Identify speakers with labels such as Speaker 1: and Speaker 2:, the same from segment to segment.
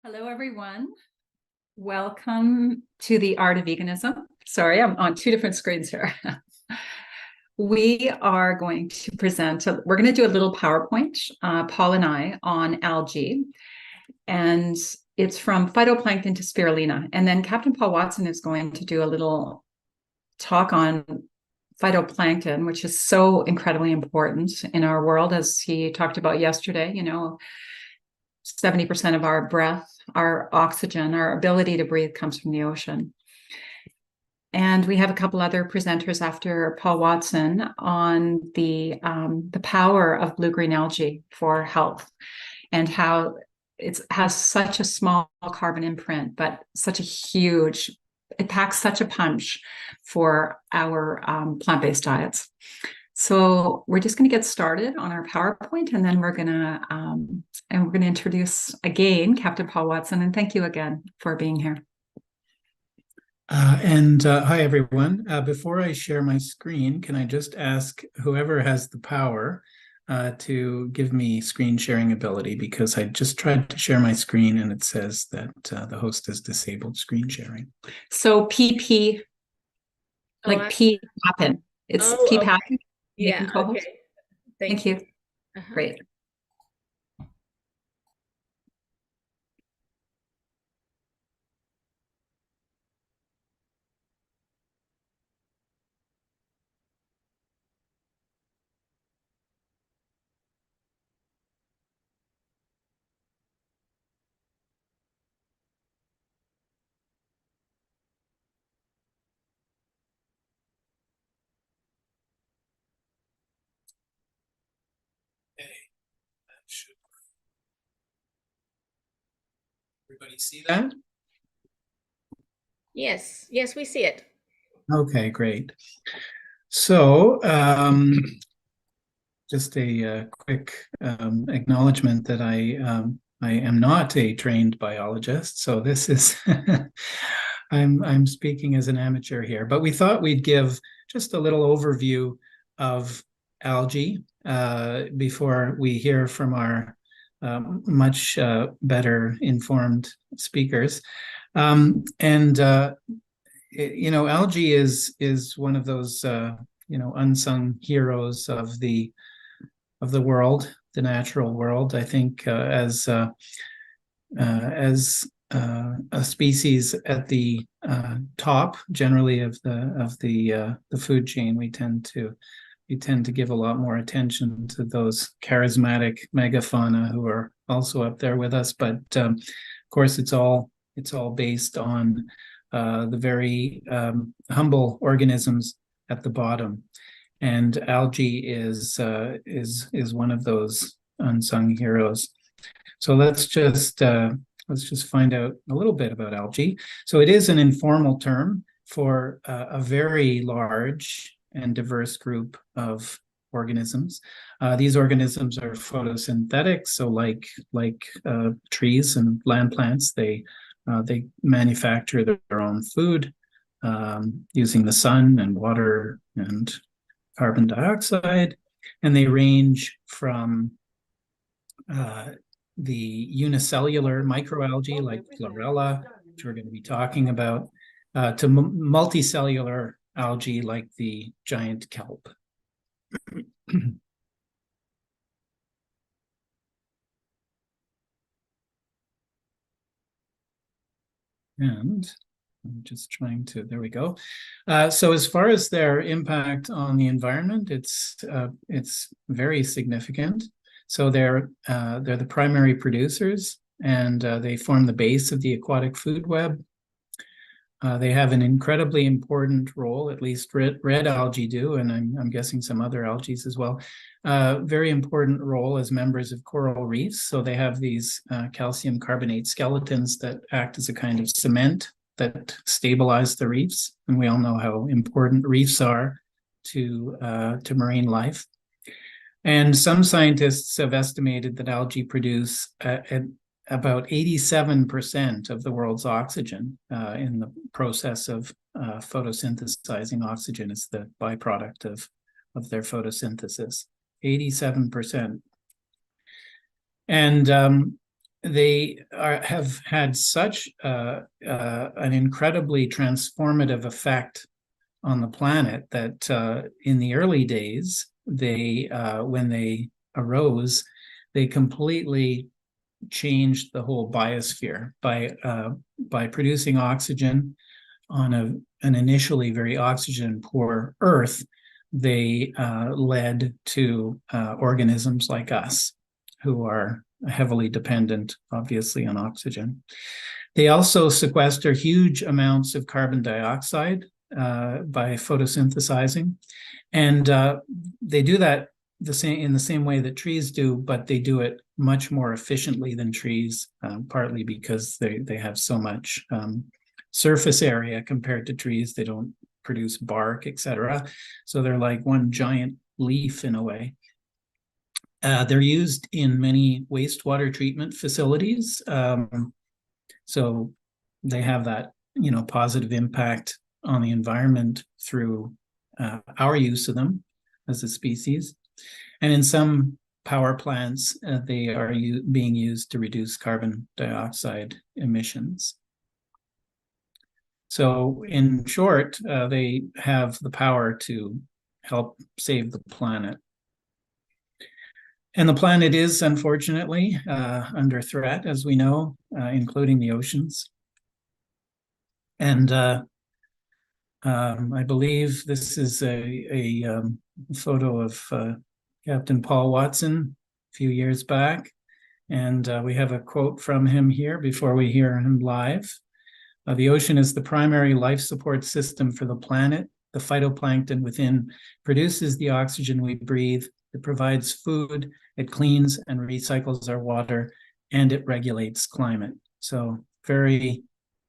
Speaker 1: Hello, everyone. Welcome to the Art of Veganism. Sorry, I'm on two different screens here. We are going to present, we're going to do a little PowerPoint, Paul and I, on algae. And it's from phytoplankton to spirulina. And then Captain Paul Watson is going to do a little talk on phytoplankton, which is so incredibly important in our world, as he talked about yesterday. 70% of our breath, our oxygen, our ability to breathe comes from the ocean. And we have a couple other presenters after Paul Watson on the power of blue-green algae for health and how it has such a small carbon imprint, but it packs such a punch for our plant-based diets. So we're just going to get started on our PowerPoint, and then we're going to introduce again Captain Paul Watson. And thank you again for being here.
Speaker 2: Hi, everyone. Before I share my screen, can I just ask whoever has the power to give me screen sharing ability, because I just tried to share my screen and it says that the host has disabled screen sharing.
Speaker 1: So PP, P Papin. It's P Papin.
Speaker 3: Yeah, okay.
Speaker 1: Thank you. Great.
Speaker 2: Should everybody see that?
Speaker 3: Yes, we see it.
Speaker 2: Okay, great. So just a quick acknowledgement that I am not a trained biologist, so this is I'm speaking as an amateur here, but we thought we'd give just a little overview of algae before we hear from our much better informed speakers. Algae is one of those unsung heroes of the world, the natural world. I think as a species at the top, generally of the food chain, we tend to give a lot more attention to those charismatic megafauna who are also up there with us. But of course, it's all based on the very humble organisms at the bottom, and algae is one of those unsung heroes. So let's just find out a little bit about algae. So it is an informal term for a very large and diverse group of organisms. These organisms are photosynthetic, so like trees and land plants, they manufacture their own food using the sun and water and carbon dioxide, and they range from the unicellular microalgae like chlorella, which we're going to be talking about, to multicellular algae like the giant kelp. And I'm just trying to, there we go. So as far as their impact on the environment, it's very significant. So they're the primary producers, and they form the base of the aquatic food web. They have an incredibly important role, at least red algae do, and I'm guessing some other algae as well. Very important role as members of coral reefs. So they have these calcium carbonate skeletons that act as a kind of cement that stabilize the reefs. And we all know how important reefs are to marine life. And some scientists have estimated that algae produce about 87% of the world's oxygen in the process of photosynthesizing oxygen is the byproduct of their photosynthesis. 87%. And have had such an incredibly transformative effect on the planet that in the early days, when they arose, they completely changed the whole biosphere by producing oxygen on an initially very oxygen poor Earth. They led to organisms like us, who are heavily dependent, obviously, on oxygen. They also sequester huge amounts of carbon dioxide by photosynthesizing, and they do that in the same way that trees do, but they do it much more efficiently than trees, partly because they have so much surface area compared to trees. They don't produce bark, etc. So they're like one giant leaf in a way. They're used in many wastewater treatment facilities. So they have that, positive impact on the environment through our use of them as a species. And in some power plants, they are being used to reduce carbon dioxide emissions. So in short, they have the power to help save the planet. And the planet is, unfortunately, under threat, as we know, including the oceans. And I believe this is a photo of Captain Paul Watson a few years back. And we have a quote from him here before we hear him live. The ocean is the primary life support system for the planet. The phytoplankton within produces the oxygen we breathe. It provides food, it cleans and recycles our water, and it regulates climate. So very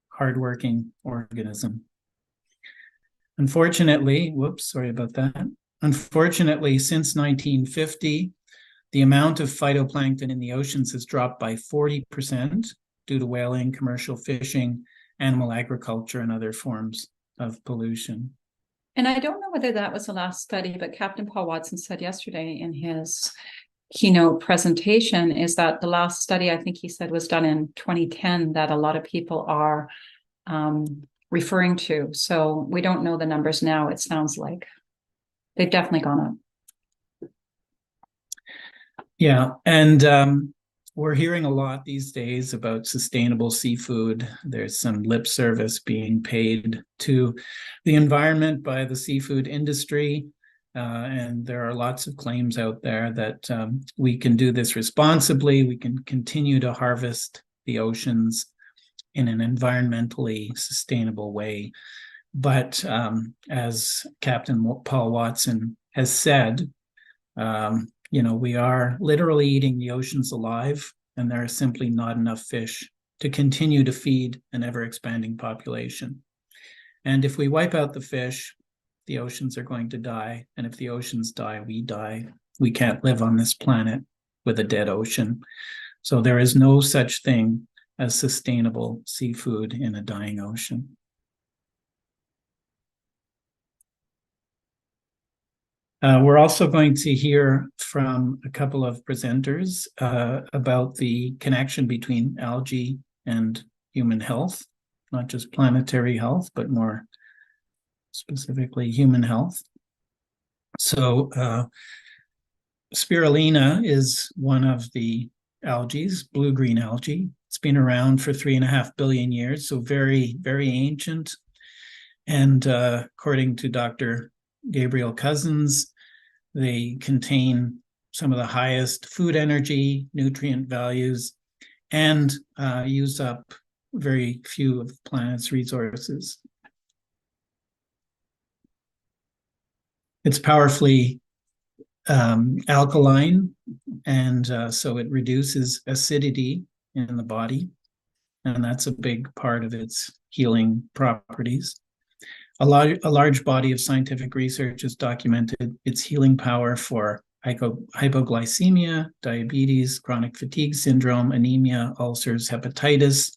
Speaker 2: hardworking organism. Unfortunately, sorry about that. Unfortunately, since 1950, the amount of phytoplankton in the oceans has dropped by 40% due to whaling, commercial fishing, animal agriculture, and other forms of pollution.
Speaker 1: And I don't know whether that was the last study, but Captain Paul Watson said yesterday in his keynote presentation is that the last study, I think he said, was done in 2010 that a lot of people are referring to. So we don't know the numbers now. It sounds like they've definitely gone up.
Speaker 2: Yeah, and we're hearing a lot these days about sustainable seafood. There's some lip service being paid to the environment by the seafood industry. And there are lots of claims out there that we can do this responsibly. We can continue to harvest the oceans in an environmentally sustainable way. But as Captain Paul Watson has said, we are literally eating the oceans alive, and there are simply not enough fish to continue to feed an ever-expanding population. And if we wipe out the fish, the oceans are going to die. And if the oceans die, we die. We can't live on this planet with a dead ocean. So there is no such thing as sustainable seafood in a dying ocean. We're also going to hear from a couple of presenters about the connection between algae and human health, not just planetary health, but more specifically human health. So spirulina is one of the algae, blue-green algae. It's been around for 3.5 billion years, so very, very ancient. And according to Dr. Gabriel Cousens, they contain some of the highest food energy, nutrient values, and use up very few of the planet's resources. It's powerfully alkaline, and so it reduces acidity in the body, and that's a big part of its healing properties. A large body of scientific research has documented its healing power for hypoglycemia, diabetes, chronic fatigue syndrome, anemia, ulcers, hepatitis,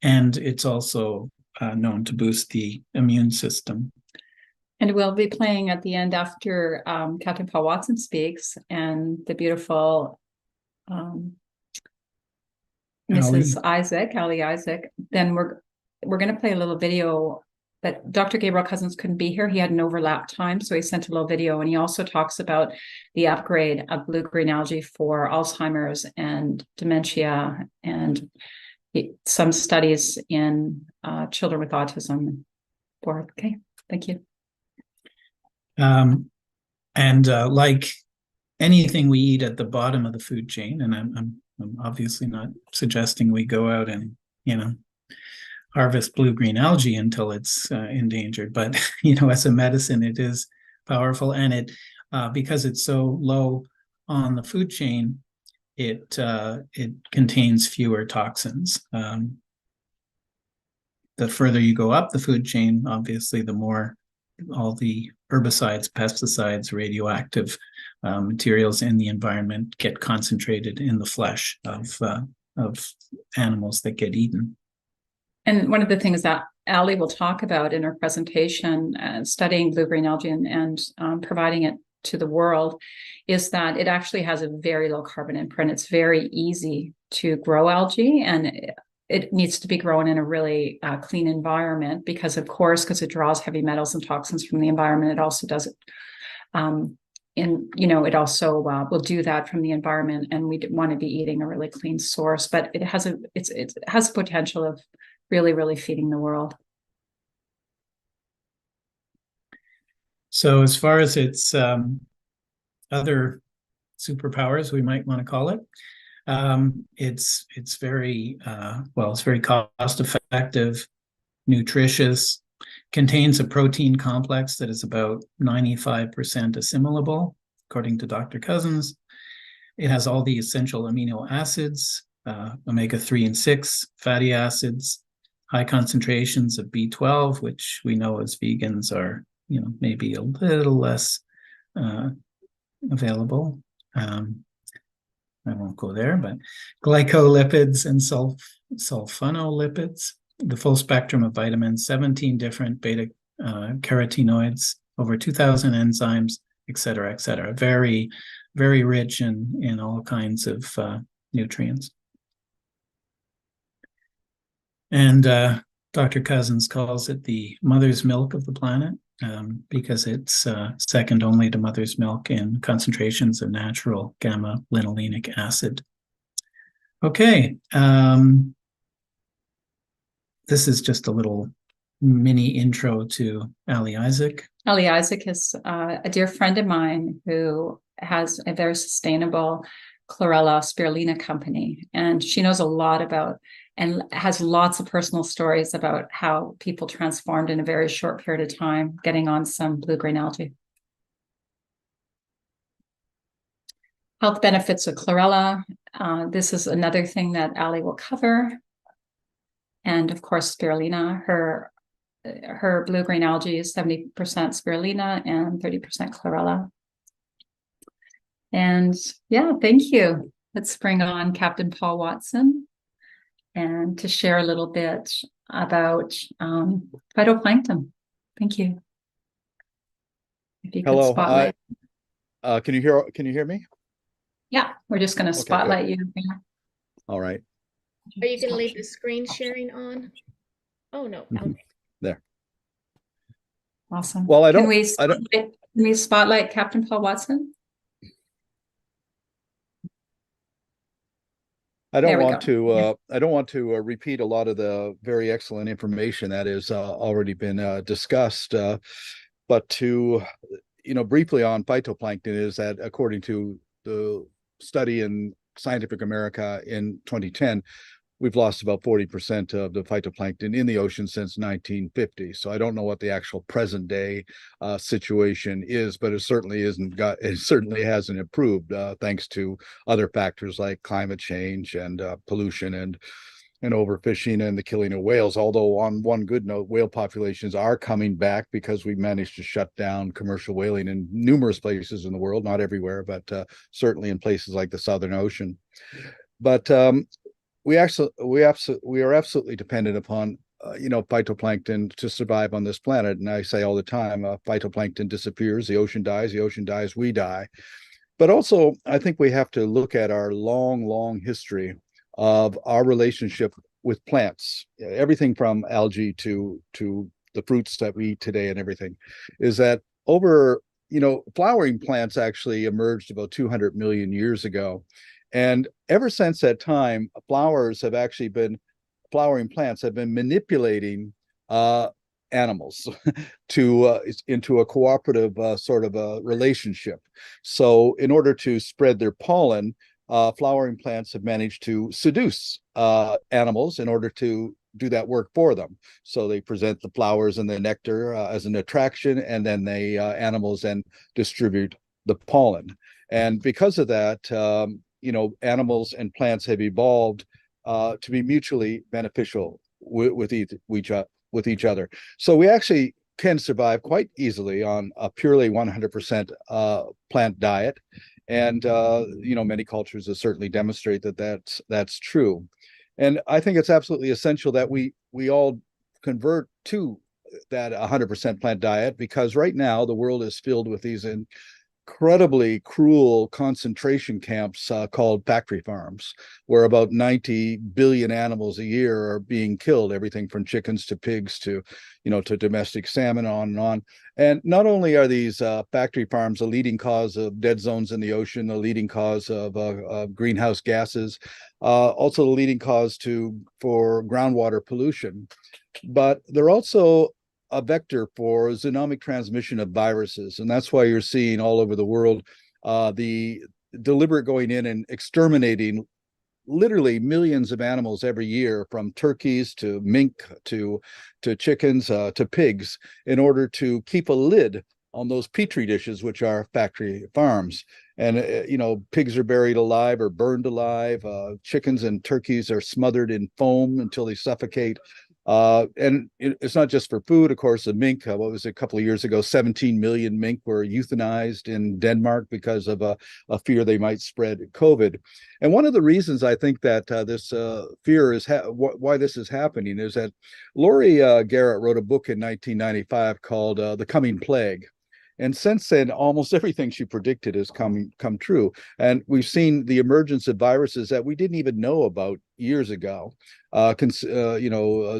Speaker 2: and it's also known to boost the immune system.
Speaker 1: And we'll be playing at the end after Captain Paul Watson speaks, and the beautiful Mrs. Ali Isaac, then we're going to play a little video. But Dr. Gabriel Cousens couldn't be here. He had an overlap time, so he sent a little video, and he also talks about the upgrade of blue-green algae for Alzheimer's and dementia, and some studies in children with autism. Okay, thank you.
Speaker 2: Like anything we eat at the bottom of the food chain, and I'm obviously not suggesting we go out and harvest blue-green algae until it's endangered, but as a medicine, it is powerful, and it because it's so low on the food chain, it contains fewer toxins. The further you go up the food chain, obviously, the more all the herbicides, pesticides, radioactive materials in the environment get concentrated in the flesh of animals that get eaten.
Speaker 1: And one of the things that Ali will talk about in her presentation, studying blue-green algae and providing it to the world, is that it actually has a very low carbon imprint. It's very easy to grow algae, and it needs to be grown in a really clean environment because it draws heavy metals and toxins from the environment. It also does it it also will do that from the environment, and we want to be eating a really clean source. But it has a potential of really, really feeding the world.
Speaker 2: So as far as its other superpowers, we might want to call it, it's very it's very cost effective, nutritious, contains a protein complex that is about 95% assimilable, according to Dr. Cousens. It has all the essential amino acids, omega-3 and 6 fatty acids, high concentrations of B12, which we know as vegans are, maybe a little less available. I won't go there, but glycolipids and sulfonolipids, the full spectrum of vitamins, 17 different beta carotenoids, over 2,000 enzymes, et cetera, et cetera. Very, very rich in all kinds of nutrients. And Dr. Cousens calls it the mother's milk of the planet because it's second only to mother's milk in concentrations of natural gamma-linolenic acid. Okay. This is just a little mini intro to Ali Isaac.
Speaker 1: Ali Isaac is a dear friend of mine who has a very sustainable chlorella spirulina company, and she knows a lot about and has lots of personal stories about how people transformed in a very short period of time getting on some blue-green algae. Health benefits of chlorella. This is another thing that Ali will cover. And of course, spirulina. Her blue-green algae is 70% spirulina and 30% chlorella. And yeah, thank you. Let's bring on Captain Paul Watson and to share a little bit about phytoplankton. Thank you. If you could
Speaker 4: Hello.
Speaker 1: spotlight.
Speaker 4: Can you hear me?
Speaker 1: Yeah, we're just going to spotlight you.
Speaker 4: All right.
Speaker 3: Are you going to leave the screen sharing on? Oh, no. Okay.
Speaker 4: There.
Speaker 1: Awesome.
Speaker 4: Well,
Speaker 1: Can we spotlight Captain Paul Watson?
Speaker 4: I don't want to repeat a lot of the very excellent information that has already been discussed, but to briefly on phytoplankton is that according to the study in Scientific America in 2010, we've lost about 40% of the phytoplankton in the ocean since 1950. So I don't know what the actual present day situation is, but it certainly hasn't improved thanks to other factors like climate change and pollution and overfishing and the killing of whales. Although on one good note, whale populations are coming back because we've managed to shut down commercial whaling in numerous places in the world, not everywhere, but certainly in places like the Southern Ocean. But we are absolutely dependent upon phytoplankton to survive on this planet. And I say all the time, phytoplankton disappears, the ocean dies, we die. But also, I think we have to look at our long history of our relationship with plants, everything from algae to the fruits that we eat today and everything, is that over, flowering plants actually emerged about 200 million years ago. And ever since that time, flowering plants have been manipulating animals into a cooperative sort of a relationship. So in order to spread their pollen, flowering plants have managed to seduce animals in order to do that work for them. So they present the flowers and the nectar as an attraction, and then animals then distribute the pollen. And because of that, animals and plants have evolved to be mutually beneficial with each other. So we actually can survive quite easily on a purely 100% plant diet. And many cultures have certainly demonstrate that's true. And I think it's absolutely essential that we all convert to that 100% plant diet, because right now the world is filled with these incredibly cruel concentration camps called factory farms, where about 90 billion animals a year are being killed, everything from chickens to pigs to domestic salmon, on and on. And not only are these factory farms a leading cause of dead zones in the ocean, a leading cause of greenhouse gases, also the leading cause for groundwater pollution, but they're also a vector for zoonotic transmission of viruses. And that's why you're seeing all over the world the deliberate going in and exterminating literally millions of animals every year, from turkeys to mink to chickens to pigs, in order to keep a lid on those petri dishes, which are factory farms. And pigs are buried alive or burned alive. Chickens and turkeys are smothered in foam until they suffocate. And it's not just for food, of course. The mink, what was it, a couple of years ago, 17 million mink were euthanized in Denmark because of a fear they might spread COVID. And one of the reasons I think that this fear is why this is happening is that Laurie Garrett wrote a book in 1995 called The Coming Plague. And since then, almost everything she predicted has come true. And we've seen the emergence of viruses that we didn't even know about years ago. Ebola,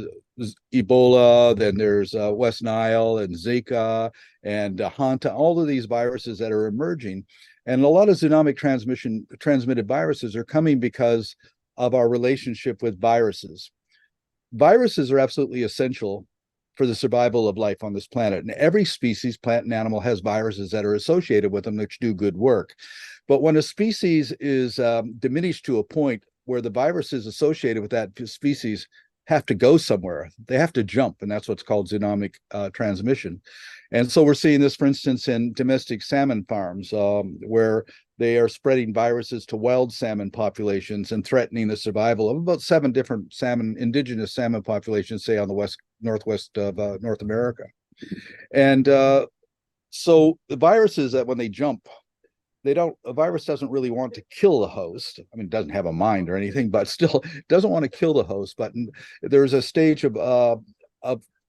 Speaker 4: then there's West Nile and Zika and Hanta, all of these viruses that are emerging. And a lot of zoonotic transmitted viruses are coming because of our relationship with viruses. Viruses are absolutely essential for the survival of life on this planet. And every species, plant and animal, has viruses that are associated with them which do good work. But when a species is diminished to a point where the viruses associated with that species have to go somewhere, they have to jump, and that's what's called zoonotic transmission. And so we're seeing this, for instance, in domestic salmon farms, where they are spreading viruses to wild salmon populations and threatening the survival of about 7 different indigenous salmon populations, say on the northwest of North America. And so the viruses, that when they jump, a virus doesn't really want to kill the host. I mean, it doesn't have a mind or anything, but still doesn't want to kill the host. But there's a stage of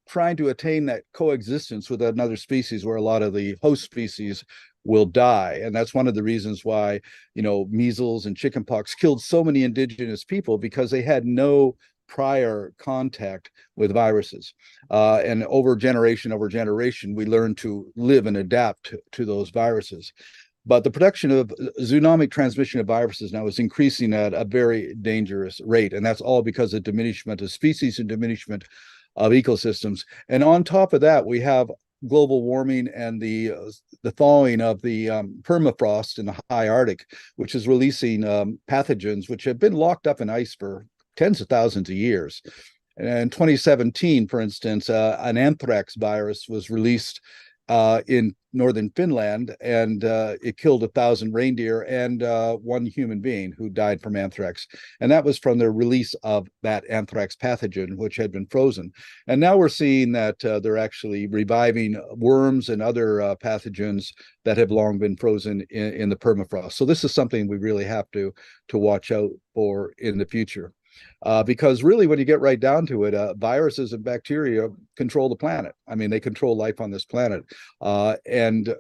Speaker 4: trying to attain that coexistence with another species where a lot of the host species will die. And that's one of the reasons why, measles and chickenpox killed so many indigenous people, because they had no prior contact with viruses. And over generation, we learn to live and adapt to those viruses. But the production of zoonotic transmission of viruses now is increasing at a very dangerous rate. And that's all because of diminishment of species and diminishment of ecosystems. And on top of that, we have global warming and the thawing of the permafrost in the high Arctic, which is releasing pathogens which have been locked up in ice for tens of thousands of years. And in 2017, for instance, an anthrax virus was released in northern Finland, and it killed 1,000 reindeer and 1 human being who died from anthrax. And that was from the release of that anthrax pathogen, which had been frozen. And now we're seeing that they're actually reviving worms and other pathogens that have long been frozen in the permafrost. So this is something we really have to watch out for in the future. Because really, when you get right down to it, viruses and bacteria control the planet. I mean, they control life on this planet. And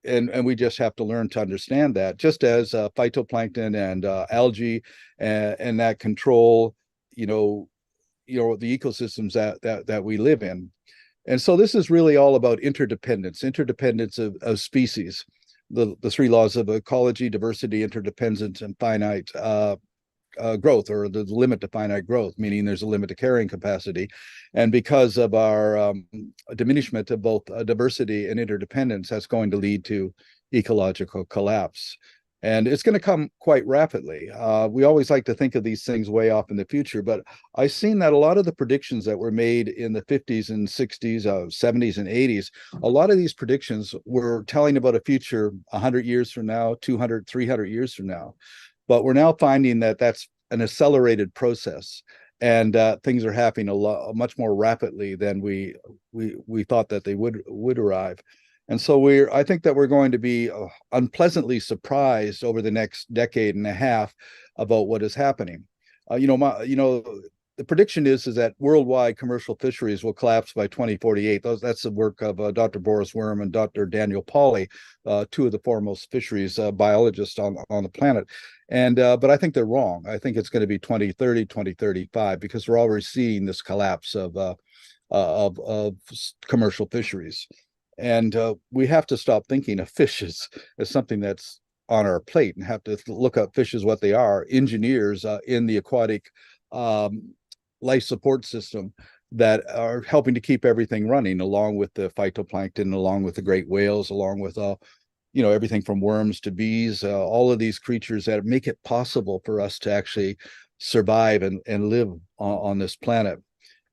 Speaker 4: and we just have to learn to understand that, just as phytoplankton and algae and that control, the ecosystems that we live in. And so this is really all about interdependence of species, the three laws of ecology, diversity, interdependence, and finite growth, or the limit to finite growth, meaning there's a limit to carrying capacity. And because of our diminishment of both diversity and interdependence, that's going to lead to ecological collapse. And it's going to come quite rapidly. We always like to think of these things way off in the future, but I've seen that a lot of the predictions that were made in the 50s and 60s, 70s and 80s, a lot of these predictions were telling about a future 100 years from now, 200, 300 years from now. But we're now finding that that's an accelerated process, and things are happening much more rapidly than we thought that they would arrive. And so I think that we're going to be unpleasantly surprised over the next decade and a half about what is happening. The prediction is that worldwide commercial fisheries will collapse by 2048. That's the work of Dr. Boris Worm and Dr. Daniel Pauly, two of the foremost fisheries biologists on the planet. And but I think they're wrong. I think it's going to be 2030, 2035, because we're already seeing this collapse of commercial fisheries. And we have to stop thinking of fish as something that's on our plate, and have to look at fish as what they are: engineers in the aquatic life support system that are helping to keep everything running, along with the phytoplankton, along with the great whales, along with everything from worms to bees, all of these creatures that make it possible for us to actually survive and live on this planet.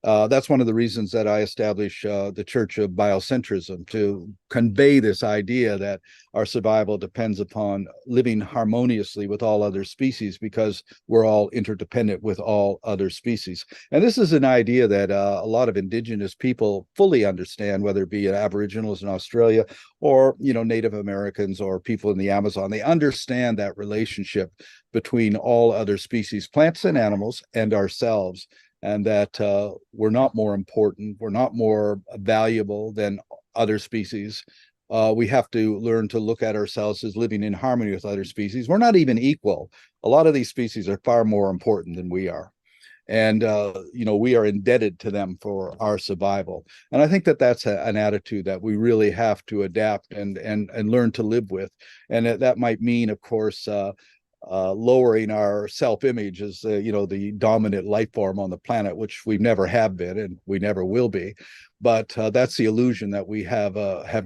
Speaker 4: That's one of the reasons that I established the Church of Biocentrism, to convey this idea that our survival depends upon living harmoniously with all other species, because we're all interdependent with all other species. And this is an idea that a lot of indigenous people fully understand, whether it be Aboriginals in Australia or Native Americans or people in the Amazon. They understand that relationship between all other species, plants and animals, and ourselves. And that we're not more important, we're not more valuable than other species. We have to learn to look at ourselves as living in harmony with other species. We're not even equal. A lot of these species are far more important than we are. And, we are indebted to them for our survival. And I think that that's an attitude that we really have to adapt and learn to live with. And that might mean, of course, lowering our self-image as the dominant life form on the planet, which we never have been and we never will be. But that's the illusion that we have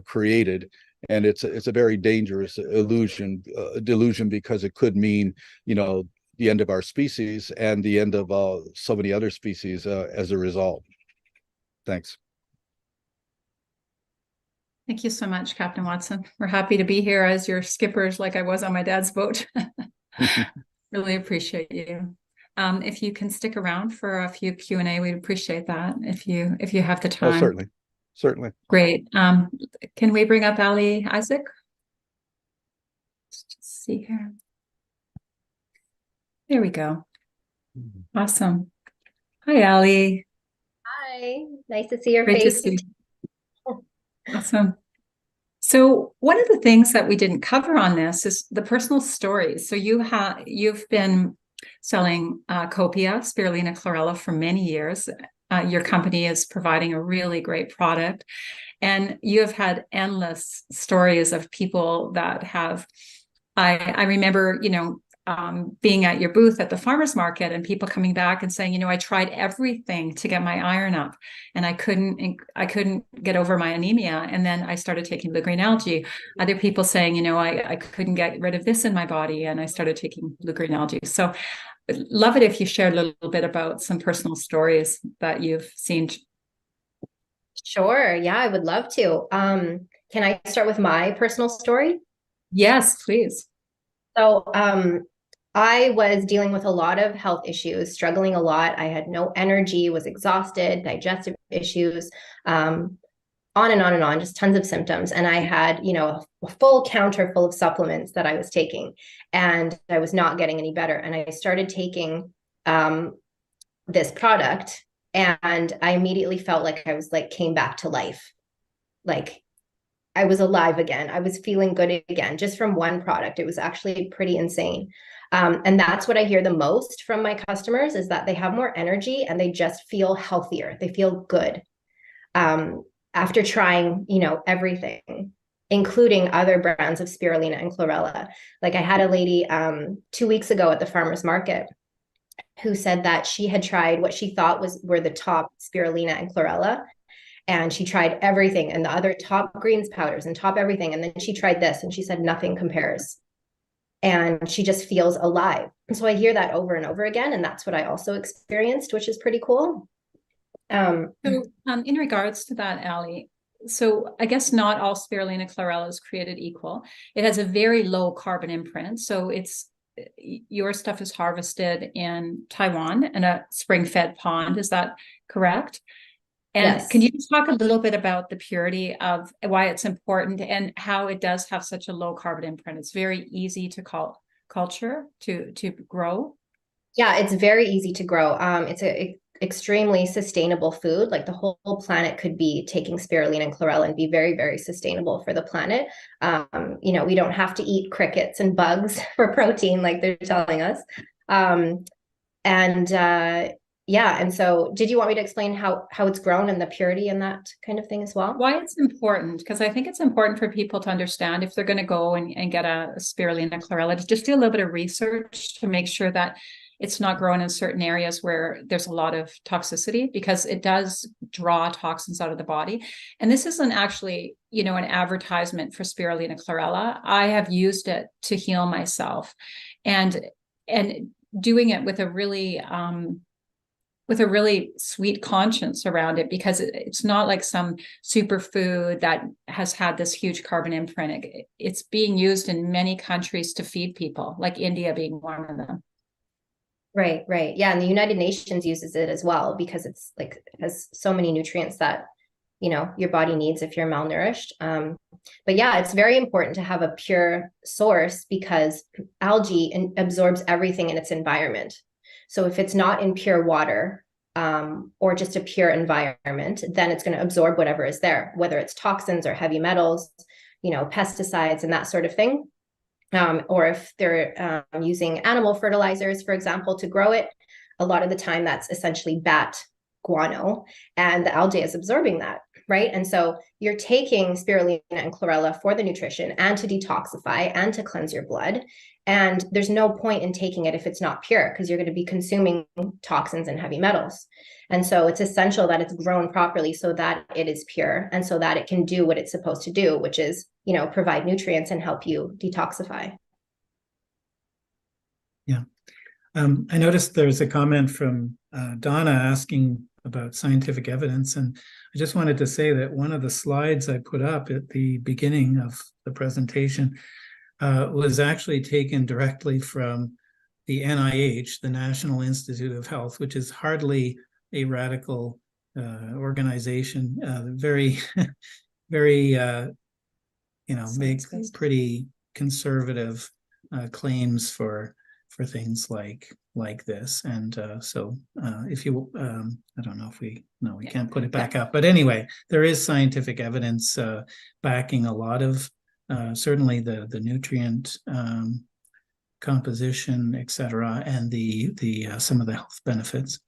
Speaker 4: created, and it's a very dangerous delusion, because it could mean the end of our species and the end of so many other species as a result. Thanks.
Speaker 1: Thank you so much, Captain Watson. We're happy to be here as your skippers, like I was on my dad's boat. Really appreciate you. If you can stick around for a few Q&A, we'd appreciate that if you have the time.
Speaker 4: Oh, certainly. Great.
Speaker 1: Can we bring up Ali Isaac? Let's just see here. There we go. Awesome. Hi, Ali.
Speaker 5: Hi, nice to see your
Speaker 1: Great
Speaker 5: face.
Speaker 1: to see you. Awesome. So one of the things that we didn't cover on this is the personal stories. So you've been selling copia, Spirulina chlorella, for many years. Your company is providing a really great product, and you have had endless stories of people that have. I remember, being at your booth at the farmers market, and people coming back and saying, I tried everything to get my iron up, and I couldn't get over my anemia. And then I started taking blue green algae. Other people saying, I couldn't get rid of this in my body, and I started taking blue green algae. So love it if you shared a little bit about some personal stories that you've seen.
Speaker 5: Sure. Yeah, I would love to. Can I start with my personal story?
Speaker 1: Yes, please.
Speaker 5: So, I was dealing with a lot of health issues, struggling a lot. I had no energy, was exhausted, digestive issues, on and on and on, just tons of symptoms. And I had, a full counter full of supplements that I was taking, and I was not getting any better. And I started taking this product, and I immediately felt like I was came back to life. Like I was alive again. I was feeling good again, just from one product. It was actually pretty insane. And that's what I hear the most from my customers, is that they have more energy and they just feel healthier. They feel good after trying, everything, including other brands of spirulina and chlorella. Like I had a lady 2 weeks ago at the farmer's market who said that she had tried what she thought were the top spirulina and chlorella. And she tried everything and the other top greens powders and top everything. And then she tried this and she said nothing compares. And she just feels alive. And so I hear that over and over again. And that's what I also experienced, which is pretty cool.
Speaker 1: So in regards to that, Ali, so I guess not all spirulina chlorella is created equal. It has a very low carbon imprint. So your stuff is harvested in Taiwan in a spring-fed pond. Is that correct? And
Speaker 5: yes.
Speaker 1: Can you talk a little bit about the purity of why it's important and how it does have such a low carbon imprint? It's very easy to culture, to grow.
Speaker 5: Yeah, it's very easy to grow. It's a extremely sustainable food. Like the whole planet could be taking spirulina and chlorella and be very, very sustainable for the planet. We don't have to eat crickets and bugs for protein like they're telling us. And so did you want me to explain how it's grown and the purity and that kind of thing as well?
Speaker 1: Why it's important? Because I think it's important for people to understand if they're going to go and get a spirulina chlorella, to just do a little bit of research to make sure that it's not grown in certain areas where there's a lot of toxicity, because it does draw toxins out of the body. And this isn't actually, an advertisement for spirulina chlorella. I have used it to heal myself, and doing it with a really sweet conscience around it, because it's not like some superfood that has had this huge carbon imprint. It's being used in many countries to feed people, like India being one of them.
Speaker 5: Right. Yeah. And the United Nations uses it as well, because it's like, it has so many nutrients that, your body needs if you're malnourished. But yeah, it's very important to have a pure source, because algae absorbs everything in its environment. So if it's not in pure water, or just a pure environment, then it's going to absorb whatever is there, whether it's toxins or heavy metals, pesticides and that sort of thing. Or if they're using animal fertilizers, for example, to grow it, a lot of the time that's essentially bat guano, and the algae is absorbing that, right? And so you're taking spirulina and chlorella for the nutrition and to detoxify and to cleanse your blood. And there's no point in taking it if it's not pure, because you're going to be consuming toxins and heavy metals. And so it's essential that it's grown properly so that it is pure and so that it can do what it's supposed to do, which is, provide nutrients and help you detoxify.
Speaker 2: Yeah. I noticed there's a comment from Donna asking about scientific evidence. And I just wanted to say that one of the slides I put up at the beginning of the presentation was actually taken directly from the NIH, the National Institute of Health, which is hardly a radical organization, very, very, makes pretty conservative claims for things like this. And so if you, I don't know if we can't put it back up, but anyway, there is scientific evidence backing a lot of certainly the nutrient composition, et cetera, and the some of the health benefits.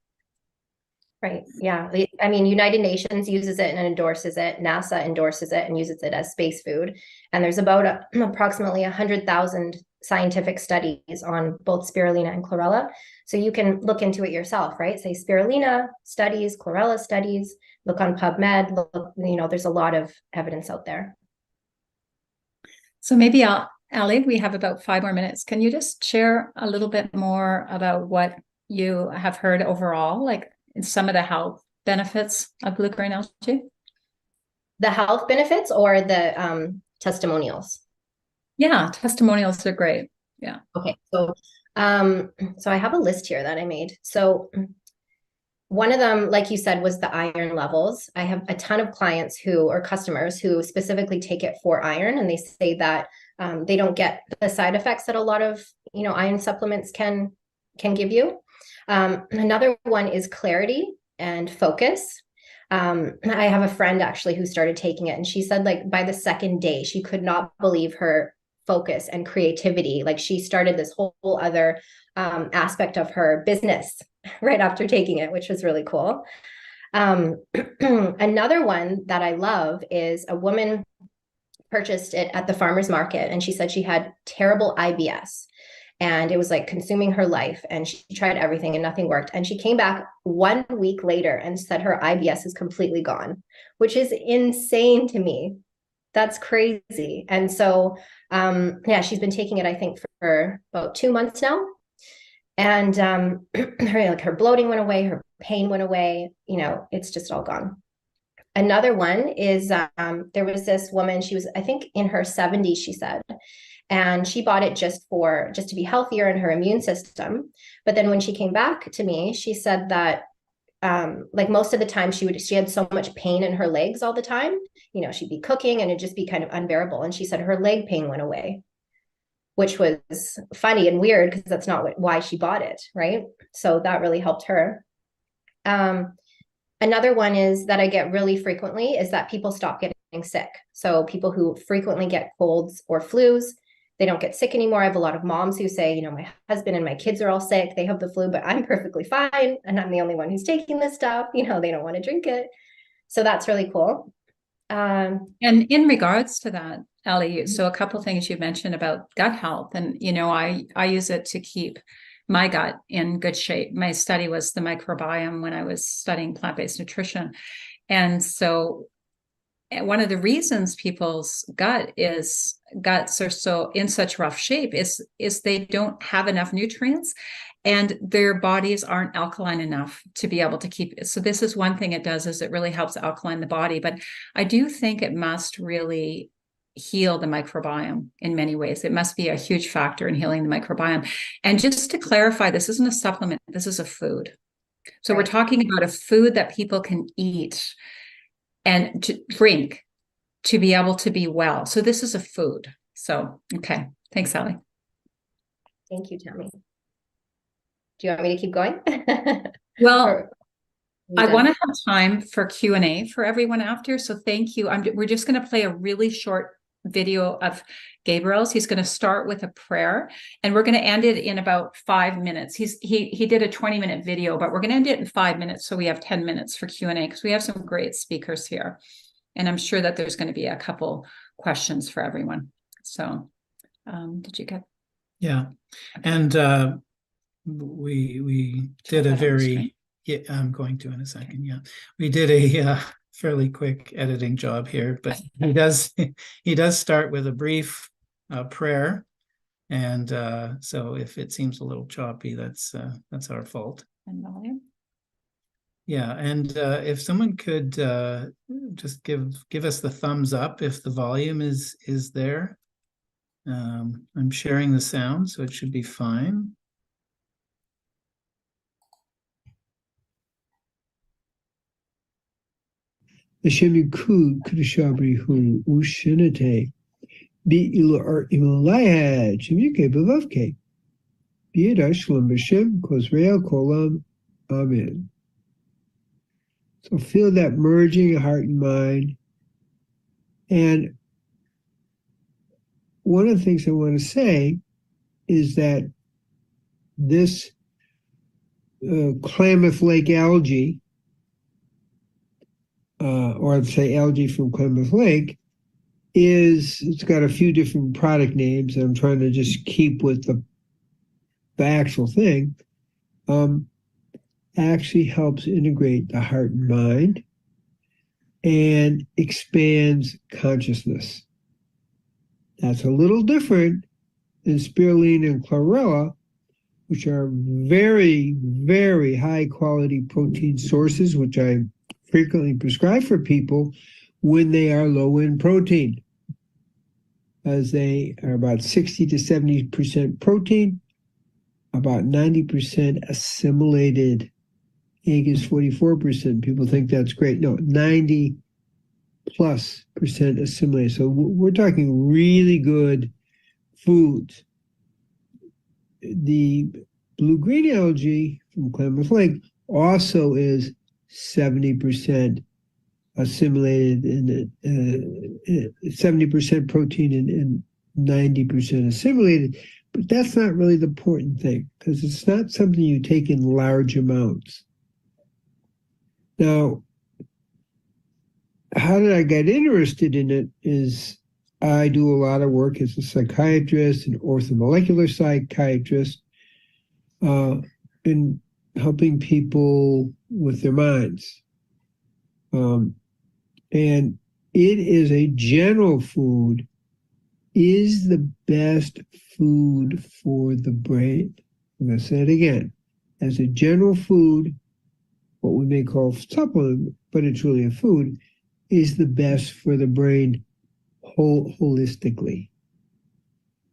Speaker 5: Right. Yeah. I mean, United Nations uses it and endorses it. NASA endorses it and uses it as space food. And there's about approximately 100,000 scientific studies on both spirulina and chlorella. So you can look into it yourself, right? Say spirulina studies, chlorella studies, look on PubMed, look, there's a lot of evidence out there.
Speaker 1: So maybe Ali, we have about 5 more minutes. Can you just share a little bit more about what you have heard overall, like some of the health benefits of blue-green algae? The
Speaker 5: health benefits or the testimonials?
Speaker 1: Yeah, testimonials are great. Yeah.
Speaker 5: Okay. So I have a list here that I made. So one of them, like you said, was the iron levels. I have a ton of clients or customers who specifically take it for iron, and they say that they don't get the side effects that a lot of, iron supplements can give you. Another one is clarity and focus. I have a friend actually who started taking it, and she said like by the second day, she could not believe her focus and creativity. Like she started this whole other aspect of her business right after taking it, which was really cool. Another one that I love is a woman purchased it at the farmer's market, and she said she had terrible IBS and it was like consuming her life, and she tried everything and nothing worked, and she came back 1 week later and said her IBS is completely gone, which is insane to me. That's crazy. And so yeah, she's been taking it I think for about 2 months now, and her bloating went away, her pain went away, it's just all gone. Another one is there was this woman, she was, I think, in her 70s, she said, and she bought it just to be healthier in her immune system. But then when she came back to me, she said that like most of the time she had so much pain in her legs all the time. She'd be cooking and it'd just be kind of unbearable. And she said her leg pain went away, which was funny and weird because that's not why she bought it, right? So that really helped her. Another one is that I get really frequently is that people stop getting sick. So people who frequently get colds or flus, they don't get sick anymore. I have a lot of moms who say, my husband and my kids are all sick. They have the flu, but I'm perfectly fine. And I'm the only one who's taking this stuff. They don't want to drink it. So that's really cool.
Speaker 1: And in regards to that, Ellie, so a couple things you mentioned about gut health, and I use it to keep my gut in good shape. My study was the microbiome when I was studying plant-based nutrition, and so one of the reasons people's guts are so in such rough shape is they don't have enough nutrients, and their bodies aren't alkaline enough to be able to keep it. So this is one thing it does, is it really helps alkaline the body. But I do think it must really heal the microbiome in many ways. It must be a huge factor in healing the microbiome. And just to clarify, this isn't a supplement, this is a food. So We're talking about a food that people can eat and to drink to be able to be well. So this is a food. So, okay. Thanks, Ellie.
Speaker 5: Thank you, Tami. Do you want me to keep going?
Speaker 1: Well, I want to have time for Q&A for everyone after. So thank you. We're just going to play a really short video of Gabriel's. He's going to start with a prayer, and we're going to end it in about 5 minutes. He did a 20-minute video, but we're going to end it in 5 minutes, so we have 10 minutes for Q&A, because we have some great speakers here, and I'm sure that there's going to be a couple questions for everyone. So did you get?
Speaker 2: Yeah, and we did a very, yeah, I'm going to in a second. Yeah, we did a fairly quick editing job here, but he does start with a brief prayer, and so if it seems a little choppy, that's our fault.
Speaker 1: And volume.
Speaker 2: Yeah, and if someone could just give us the thumbs up if the volume is there. I'm sharing the sound, so it should be fine.
Speaker 6: Hashem Kud Kudushabri Hu Ushinate Be Ilar Imalaya Chimike Bavavke Be Shalom Hashem Kosreal Kolam Amen. So feel that merging of heart and mind. And one of the things I want to say is that this Klamath Lake algae, or I'd say algae from Klamath Lake, it's got a few different product names. I'm trying to just keep with the actual thing. Actually helps integrate the heart and mind and expands consciousness. That's a little different than spirulina and chlorella, which are very, very high quality protein sources, which I frequently prescribe for people when they are low in protein, as they are about 60 to 70% protein, about 90% assimilated. Egg is 44%. People think that's great. No, 90+% assimilated. So we're talking really good foods. The blue-green algae from Klamath Lake also is 70% assimilated and 70% protein and 90% assimilated. But that's not really the important thing, because it's not something you take in large amounts. Now, how did I get interested in it is I do a lot of work as a psychiatrist and orthomolecular psychiatrist in helping people with their minds. And it is a general food, is the best food for the brain. I'm going to say it again. As a general food, what we may call supplement, but it's really a food, is the best for the brain holistically.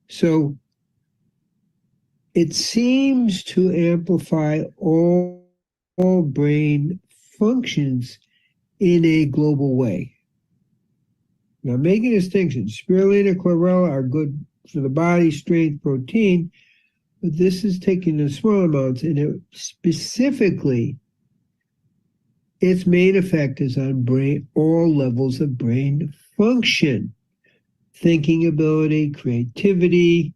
Speaker 6: So it seems to amplify all brain functions in a global way. Now, making a distinction, spirulina, chlorella are good for the body, strength, protein, but this is taken in small amounts, and it specifically, its main effect is on brain, all levels of brain function, thinking ability, creativity,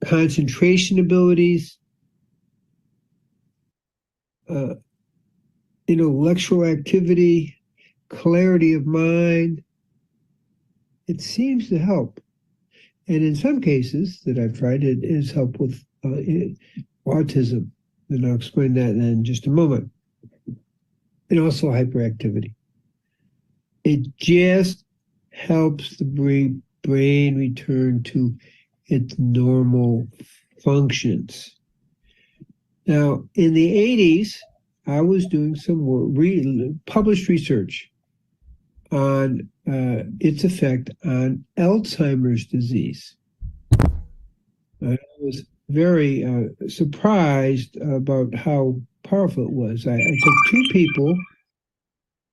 Speaker 6: concentration abilities, intellectual activity, clarity of mind. It seems to help. And in some cases that I've tried, it has helped with autism. And I'll explain that in just a moment. And also hyperactivity. It just helps the brain return to its normal functions. Now, in the 80s, I was doing some work, published research on its effect on Alzheimer's disease. I was very surprised about how powerful it was. I took two people,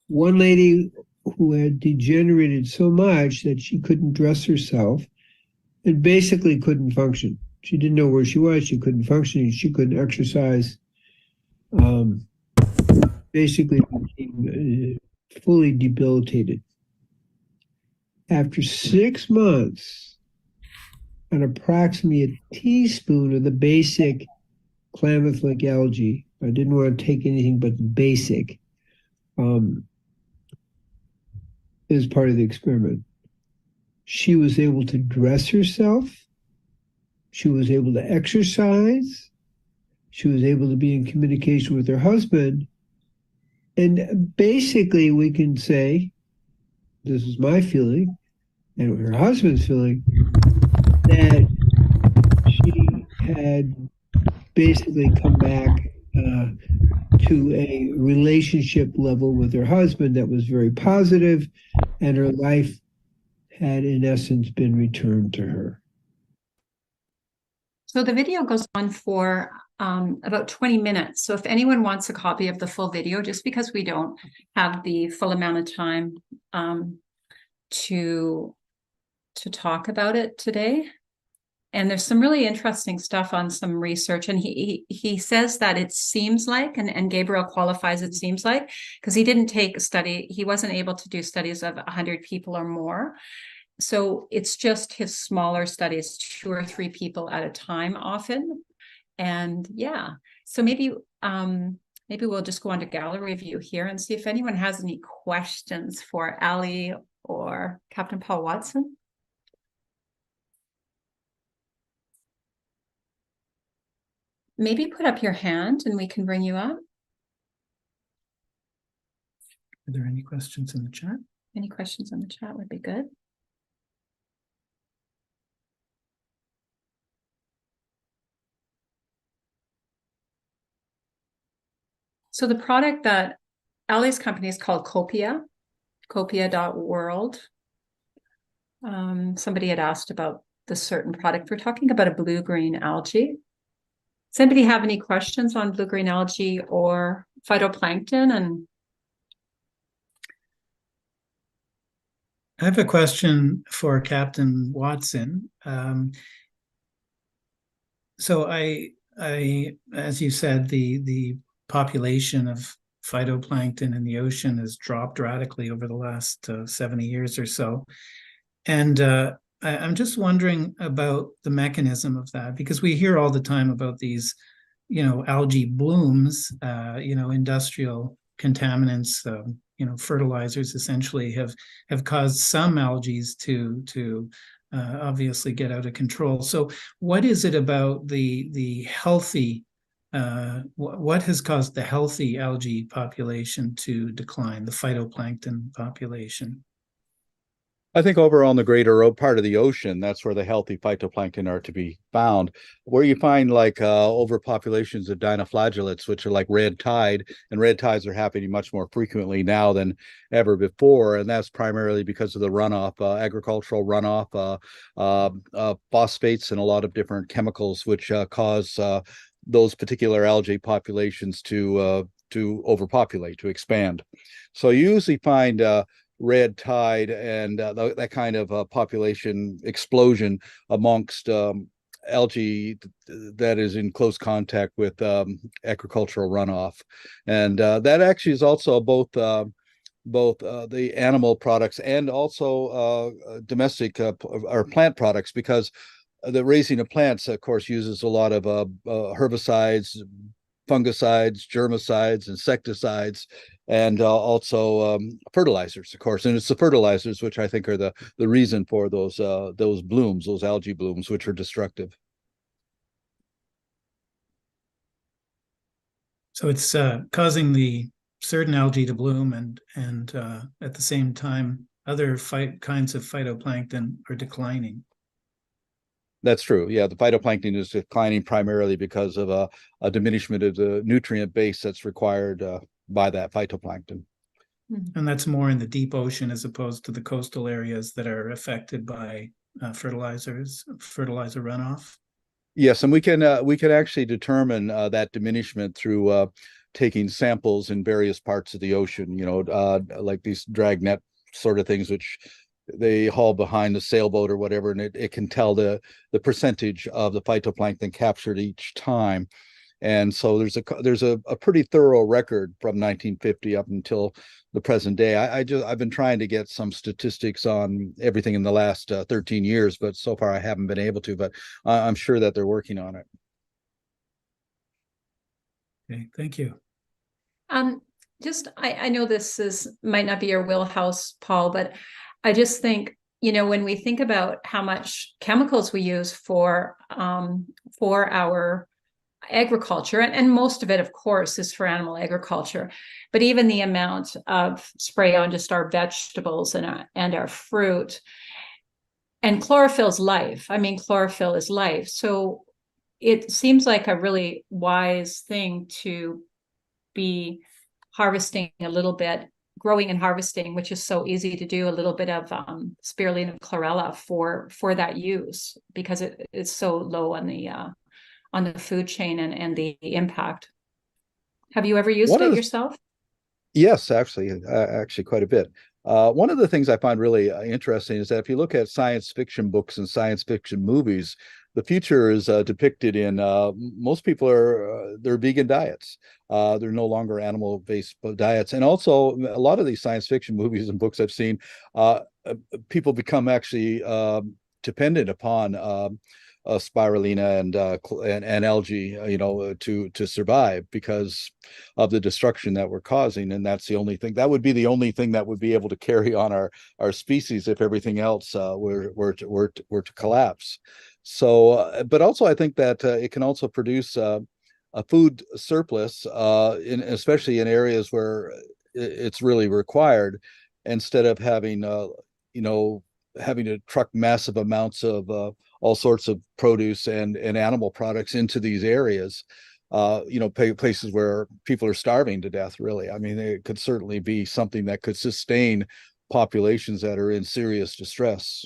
Speaker 6: one lady who had degenerated so much that she couldn't dress herself and basically couldn't function. She didn't know where she was, she couldn't function, she couldn't exercise. Basically became fully debilitated. After 6 months, on approximately a teaspoon of the basic Klamath-like algae, I didn't want to take anything but the basic, as part of the experiment. She was able to dress herself, she was able to exercise, she was able to be in communication with her husband, and basically we can say, this is my feeling, and her husband's feeling, that she had basically come back to a relationship level with her husband that was very positive, and her life had in essence been returned to her.
Speaker 1: So the video goes on for about 20 minutes. So if anyone wants a copy of the full video, just because we don't have the full amount of time to talk about it today. And there's some really interesting stuff on some research. And he says that it seems like, and Gabriel qualifies it seems like, because he didn't take a study, he wasn't able to do studies of 100 people or more. So it's just his smaller studies, 2 or 3 people at a time often. And yeah, so maybe we'll just go on to gallery view here and see if anyone has any questions for Ali or Captain Paul Watson. Maybe put up your hand and we can bring you up.
Speaker 2: Are there any questions in the chat?
Speaker 1: Any questions in the chat would be good. So the product that Ali's company is called Copia, copia.world. Somebody had asked about this certain product. We're talking about a blue-green algae. Does anybody have any questions on blue-green algae or phytoplankton? And
Speaker 2: I have a question for Captain Watson. So I, as you said, the population of phytoplankton in the ocean has dropped radically over the last 70 years or so. And I'm just wondering about the mechanism of that, because we hear all the time about these, algae blooms, industrial contaminants, fertilizers essentially have caused some algae to obviously get out of control. So what is it about the healthy, what has caused the healthy algae population to decline, the phytoplankton population?
Speaker 4: I think over on the greater part of the ocean, that's where the healthy phytoplankton are to be found. Where you find like overpopulations of dinoflagellates, which are like red tide, and red tides are happening much more frequently now than ever before, and that's primarily because of the runoff, agricultural runoff, phosphates, and a lot of different chemicals which cause those particular algae populations to overpopulate, to expand. So you usually find red tide and that kind of population explosion amongst algae that is in close contact with agricultural runoff. And that actually is also both the animal products and also domestic or plant products, because the raising of plants, of course, uses a lot of herbicides, fungicides, germicides, insecticides, and also fertilizers, of course. And it's the fertilizers which I think are the reason for those blooms, those algae blooms, which are destructive.
Speaker 2: So it's causing the certain algae to bloom, and at the same time, other kinds of phytoplankton are declining.
Speaker 4: That's true. Yeah, the phytoplankton is declining primarily because of a diminishment of the nutrient base that's required by that phytoplankton.
Speaker 2: And that's more in the deep ocean as opposed to the coastal areas that are affected by fertilizer runoff.
Speaker 4: Yes, and we can actually determine that diminishment through taking samples in various parts of the ocean. Like these dragnet sort of things, which they haul behind the sailboat or whatever, and it can tell the percentage of the phytoplankton captured each time. And so there's a pretty thorough record from 1950 up until the present day. I've been trying to get some statistics on everything in the last 13 years, but so far I haven't been able to, but I'm sure that they're working on it.
Speaker 2: Okay, thank you.
Speaker 1: I know this might not be your wheelhouse, Paul, but I just think, when we think about how much chemicals we use for our agriculture, and most of it, of course, is for animal agriculture, but even the amount of spray on just our vegetables and our fruit, and chlorophyll's life. I mean, chlorophyll is life. So it seems like a really wise thing to be harvesting a little bit, growing and harvesting, which is so easy to do, a little bit of spirulina chlorella for that use, because it is so low on the food chain and the impact. Have you ever used it yourself?
Speaker 4: Yes, actually quite a bit. One of the things I find really interesting is that if you look at science fiction books and science fiction movies, the future is depicted in most people they're vegan diets. They're no longer animal-based diets, and also a lot of these science fiction movies and books I've seen, people become actually dependent upon spirulina and algae, to survive because of the destruction that we're causing. And that's the only thing that would be able to carry on our species if everything else were to collapse. So, but also I think that it can also produce a food surplus, especially in areas where it's really required, instead of having having to truck massive amounts of all sorts of produce and animal products into these areas, places where people are starving to death, really. I mean, it could certainly be something that could sustain populations that are in serious distress.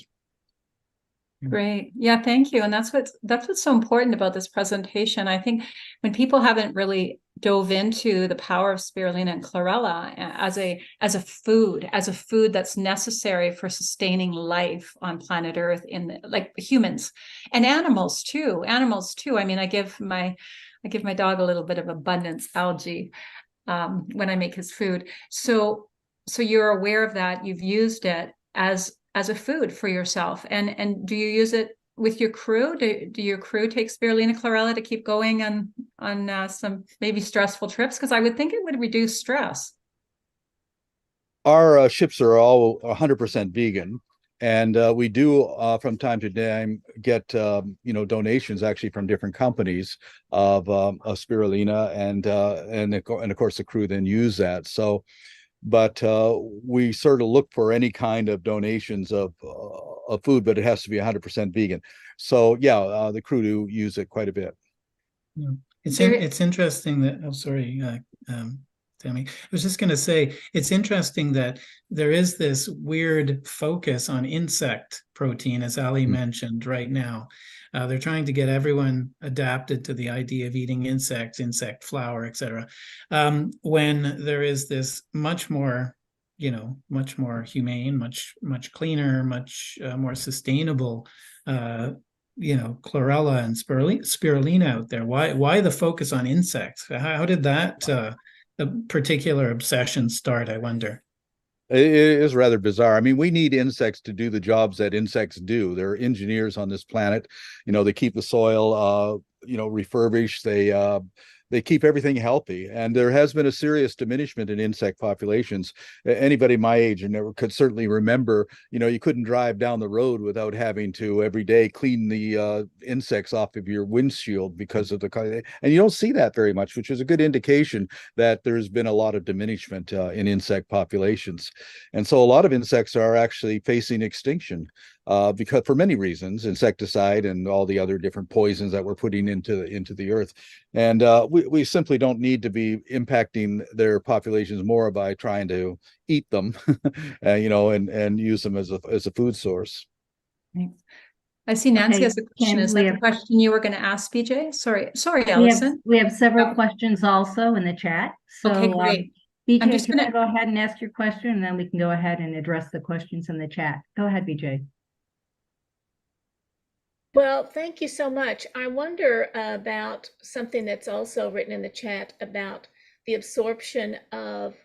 Speaker 1: Great. Yeah, thank you. And that's what's so important about this presentation. I think when people haven't really dove into the power of spirulina and chlorella as a food that's necessary for sustaining life on planet Earth, like humans and animals too. I mean, I give my dog a little bit of abundance algae. when I make his food. So you're aware of that. You've used it as a food for yourself. And do you use it with your crew? Do your crew take spirulina chlorella to keep going on some maybe stressful trips? Because I would think it would reduce stress.
Speaker 4: Our ships are all 100% vegan, and we do from time to time get donations actually from different companies of spirulina, and of course the crew then use that. So, but we sort of look for any kind of donations of food, but it has to be 100% vegan. So yeah, the crew do use it quite a bit.
Speaker 2: Yeah. It's interesting that, oh, sorry, Tami. I was just going to say, it's interesting that there is this weird focus on insect protein, as Ali mentioned right now. They're trying to get everyone adapted to the idea of eating insects, insect flour, etc. When there is this much more humane, much cleaner, much more sustainable chlorella and spirulina out there. Why the focus on insects? How did that a particular obsession start, I wonder?
Speaker 4: It is rather bizarre. I mean, we need insects to do the jobs that insects do. They're engineers on this planet. They keep the soil refurbished. They keep everything healthy, and there has been a serious diminishment in insect populations. Anybody my age could certainly remember, you couldn't drive down the road without having to every day clean the insects off of your windshield because of and you don't see that very much, which is a good indication that there's been a lot of diminishment in insect populations. And so a lot of insects are actually facing extinction because for many reasons, insecticide and all the other different poisons that we're putting into the earth. And we simply don't need to be impacting their populations more by trying to eat them, and use them as a food source.
Speaker 1: Thanks. I see Nancy
Speaker 7: Okay,
Speaker 1: has a question. Is that the question you were going to ask, BJ? Sorry, Allison.
Speaker 7: We have several questions also in the chat. So,
Speaker 1: okay, great.
Speaker 7: BJ, I'm just going to go ahead and ask your question, and then we can go ahead and address the questions in the chat. Go ahead, BJ.
Speaker 3: Well, thank you so much. I wonder about something that's also written in the chat about the absorption of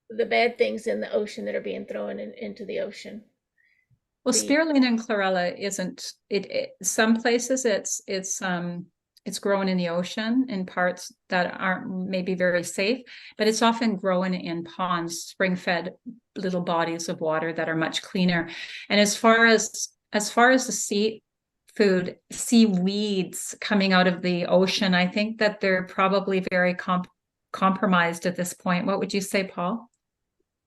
Speaker 3: the bad things in the ocean that are being thrown into the ocean.
Speaker 1: Well, spirulina and chlorella isn't it. Some places it's grown in the ocean in parts that aren't maybe very safe, but it's often grown in ponds, spring-fed little bodies of water that are much cleaner. And as far as the seaweeds coming out of the ocean, I think that they're probably very compromised at this point. What would you say, Paul?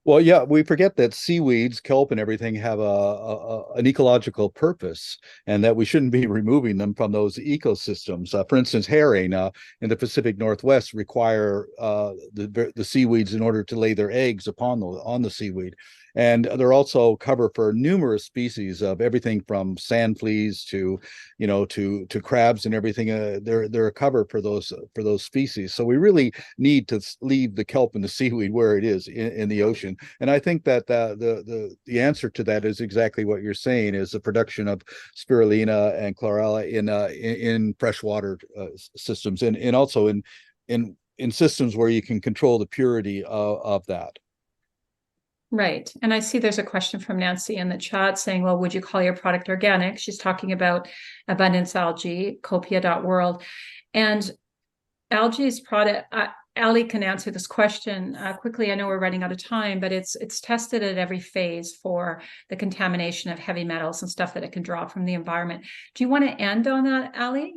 Speaker 4: Well, yeah, we forget that seaweeds, kelp, and everything have an ecological purpose, and that we shouldn't be removing them from those ecosystems. For instance, herring in the Pacific Northwest require the seaweeds in order to lay their eggs on the seaweed. And they're also cover for numerous species of everything from sand fleas to crabs and everything. They're a cover for those species. So we really need to leave the kelp and the seaweed where it is in the ocean. And I think that the answer to that is exactly what you're saying: is the production of spirulina and chlorella in freshwater systems, and also in systems where you can control the purity of that.
Speaker 1: Right. And I see there's a question from Nancy in the chat saying, well, would you call your product organic? She's talking about Abundance Algae, copia.world. And Algae's product, Ali can answer this question quickly. I know we're running out of time, but it's tested at every phase for the contamination of heavy metals and stuff that it can draw from the environment. Do you want to end on that, Ali?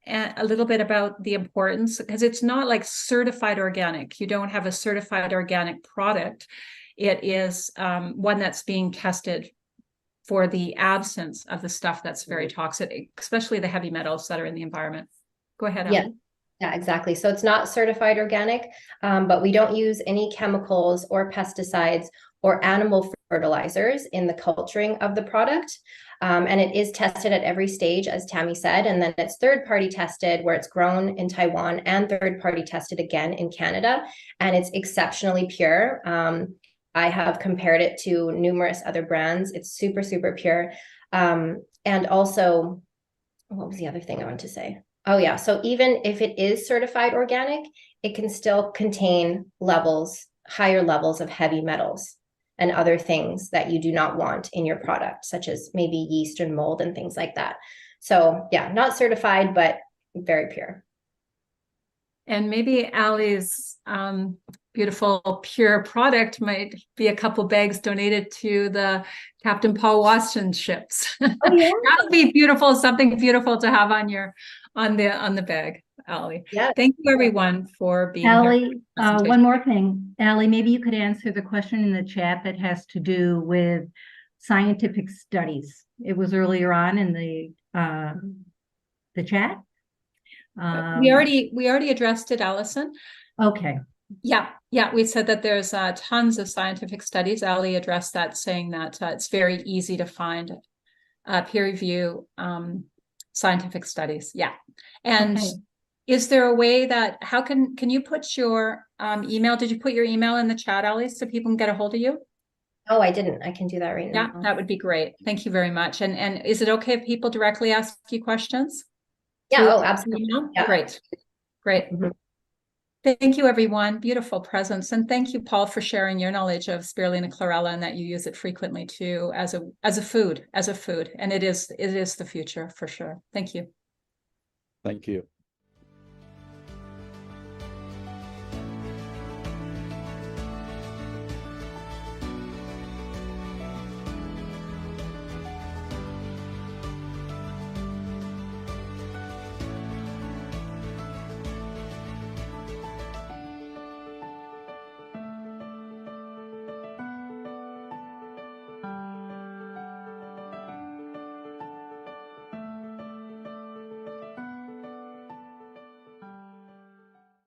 Speaker 1: A little bit about the importance, because it's not like certified organic. You don't have a certified organic product. It is one that's being tested for the absence of the stuff that's very toxic, especially the heavy metals that are in the environment. Go ahead, Ali.
Speaker 5: Yeah, exactly. So it's not certified organic, but we don't use any chemicals or pesticides or animal fertilizers in the culturing of the product. And it is tested at every stage, as Tami said, and then it's third-party tested where it's grown in Taiwan, and third-party tested again in Canada, and it's exceptionally pure. I have compared it to numerous other brands. It's super, super pure. And also, what was the other thing I wanted to say? Oh yeah. So even if it is certified organic, it can still contain higher levels of heavy metals and other things that you do not want in your product, such as maybe yeast and mold and things like that. So yeah, not certified, but very pure.
Speaker 1: And maybe Allie's beautiful pure product might be a couple bags donated to the Captain Paul Watson ships.
Speaker 5: Oh, yeah.
Speaker 1: That would be beautiful, something beautiful to have on the bag, Allie.
Speaker 5: Yeah.
Speaker 1: Thank you everyone for being
Speaker 7: Allie,
Speaker 1: here.
Speaker 7: one more thing. Allie, maybe you could answer the question in the chat that has to do with scientific studies. It was earlier on in the chat.
Speaker 1: We already addressed it, Allison.
Speaker 7: Okay.
Speaker 1: Yeah, we said that there's tons of scientific studies. Allie addressed that, saying that it's very easy to find peer review scientific studies. Yeah. And
Speaker 7: okay.
Speaker 1: Is there a way that, can you put your email? Did you put your email in the chat, Allie, so people can get a hold of you?
Speaker 5: Oh, I didn't. I can do that right now.
Speaker 1: Yeah, that would be great. Thank you very much. And is it okay if people directly ask you questions?
Speaker 5: Yeah. Oh, absolutely.
Speaker 1: Yeah. Great. Mm-hmm. Thank you, everyone. Beautiful presence. And thank you, Paul, for sharing your knowledge of Spirulina chlorella and that you use it frequently too as a food. And it is the future for sure. Thank you.
Speaker 4: Thank you.